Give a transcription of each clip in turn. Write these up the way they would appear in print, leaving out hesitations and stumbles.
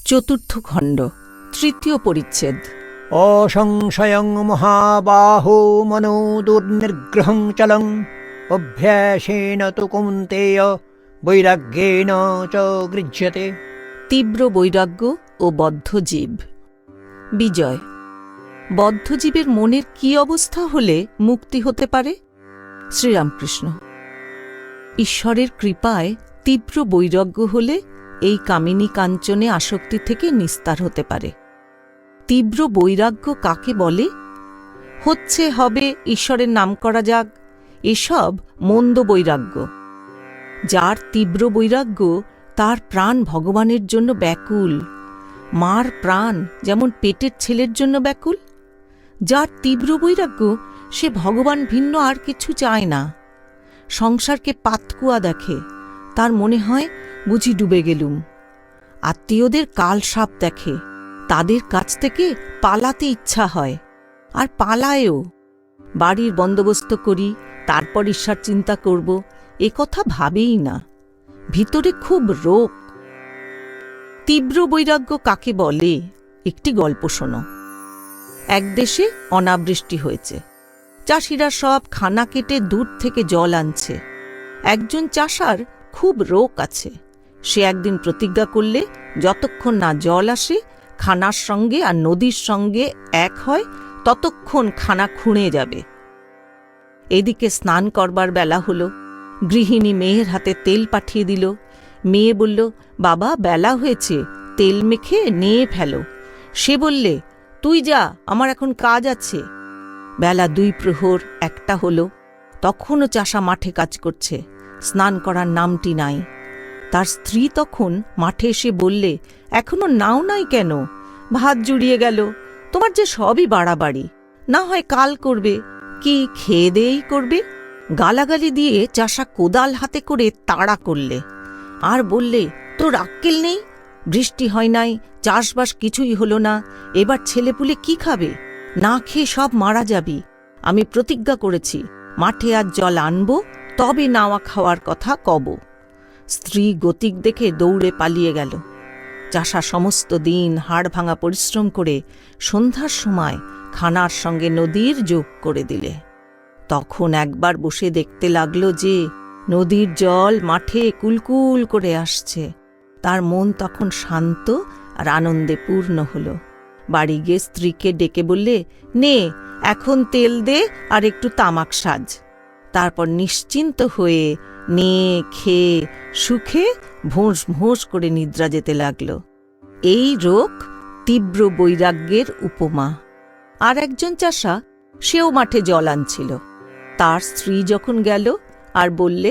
চতুর্থ খণ্ড, তৃতীয় পরিচ্ছেদ। অসংশয়ং মহাবাহো মনো দুর্নিগ্রহং চলং অভ্যাসেন তু কৌন্তেয় বৈরাগ্যেন চ গৃহ্যতে। তীব্র বৈরাগ্য ও বদ্ধজীব। বিজয়। বদ্ধজীবের মনের কি অবস্থা হলে মুক্তি হতে পারে? শ্রীরামকৃষ্ণ। ঈশ্বরের কৃপায় তীব্র বৈরাগ্য হলে এই কামিনী কাঞ্চনে আসক্তি থেকে নিস্তার হতে পারে। তীব্র বৈরাগ্য কাকে বলে? হচ্ছে হবে ঈশ্বরের নাম করা যাক, এসব মন্দ বৈরাগ্য। যার তীব্র বৈরাগ্য তার প্রাণ ভগবানের জন্য ব্যাকুল, মার প্রাণ যেমন পেটের ছেলের জন্য ব্যাকুল। যার তীব্র বৈরাগ্য সে ভগবান ভিন্ন আর কিছু চায় না। সংসারকে পাতকুয়া দেখে, তার মনে হয় বুঝি ডুবে গেলুম। আত্মীয়দের কালসাপ দেখে, তাদের কাছ থেকে পালাতে ইচ্ছা হয়, আর পালায়ও। বাড়ির বন্দোবস্ত করি, তারপর ঈশ্বর চিন্তা করব, এ কথা ভাবেই না। ভিতরে খুব রোগ। তীব্র বৈরাগ্য কাকে বলে? একটি গল্প শোনো। এক দেশে অনাবৃষ্টি হয়েছে। চাষিরা সব খানা কেটে দূর থেকে জল আনছে। একজন চাষার খুব রোগ আছে। সে একদিন প্রতিজ্ঞা করলে যতক্ষণ না জল আসে, খানার সঙ্গে আর নদীর সঙ্গে এক হয়, ততক্ষণ খানা খুঁড়ে যাবে। এদিকে স্নান করবার বেলা হল। গৃহিণী মেয়ের হাতে তেল পাঠিয়ে দিল। মেয়ে বলল, বাবা বেলা হয়েছে, তেল মেখে নিয়ে ফেলো। সে বললে, তুই যা, আমার এখন কাজ আছে। বেলা 2 প্রহর 1টা হল। তখনও চাষা মাঠে কাজ করছে, স্নান করার নামটি নাই। তার স্ত্রী তখন মাঠে এসে বললে, এখনো নাও নাই কেন? ভাত জুড়িয়ে গেল, তোমার যে সবই বাড়াবাড়ি। না হয় কাল করবে, কি খেয়ে দেয়েই করবে। গালাগালি দিয়ে চাষা কোদাল হাতে করে তাড়া করলে, আর বললে, তোর আক্কেল নেই? বৃষ্টি হয় নাই, চাষবাস কিছুই হল না, এবার ছেলেপুলে কি খাবে? না খেয়ে সব মারা যাবি। আমি প্রতিজ্ঞা করেছি, মাঠে আজ জল আনব, তবে নাওয়া খাওয়ার কথা কব। স্ত্রী গতিক দেখে দৌড়ে পালিয়ে গেল। চাষা সমস্ত দিন হাড় ভাঙা পরিশ্রম করে সন্ধ্যার সময় খানার সঙ্গে নদীর যোগ করে দিলে। তখন একবার বসে দেখতে লাগলো যে নদীর জল মাঠে কুলকুল করে আসছে। তার মন তখন শান্ত আর আনন্দে পূর্ণ হল। বাড়ি গিয়ে স্ত্রীকে ডেকে বললে, নে এখন তেল দে আর একটু তামাক সাজ। তারপর নিশ্চিন্ত হয়ে নিয়ে খেয়ে সুখে ভোঁস ভোঁস করে নিদ্রা যেতে লাগল। এই রোগ তীব্র বৈরাগ্যের উপমা। আর একজন চাষা, সেও মাঠে জল আনছিল। তার স্ত্রী যখন গেল আর বললে,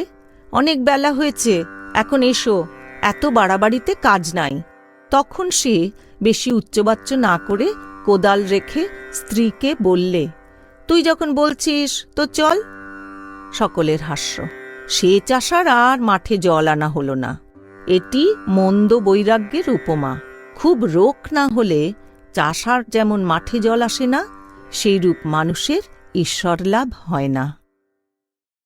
অনেক বেলা হয়েছে, এখন এসো, এত বাড়াবাড়িতে কাজ নাই। তখন সে বেশি উচ্চবাচ্য না করে কোদাল রেখে স্ত্রীকে বললে, তুই যখন বলছিস তো চল। সকলের হাস্য। সে চাষার আর মাঠে জল আনা হল না। এটি মন্দ বৈরাগ্যের উপমা। খুব রোগ না হলে চাষার যেমন মাঠে জল আসে না, সেইরূপ মানুষের ঈশ্বর লাভ হয় না।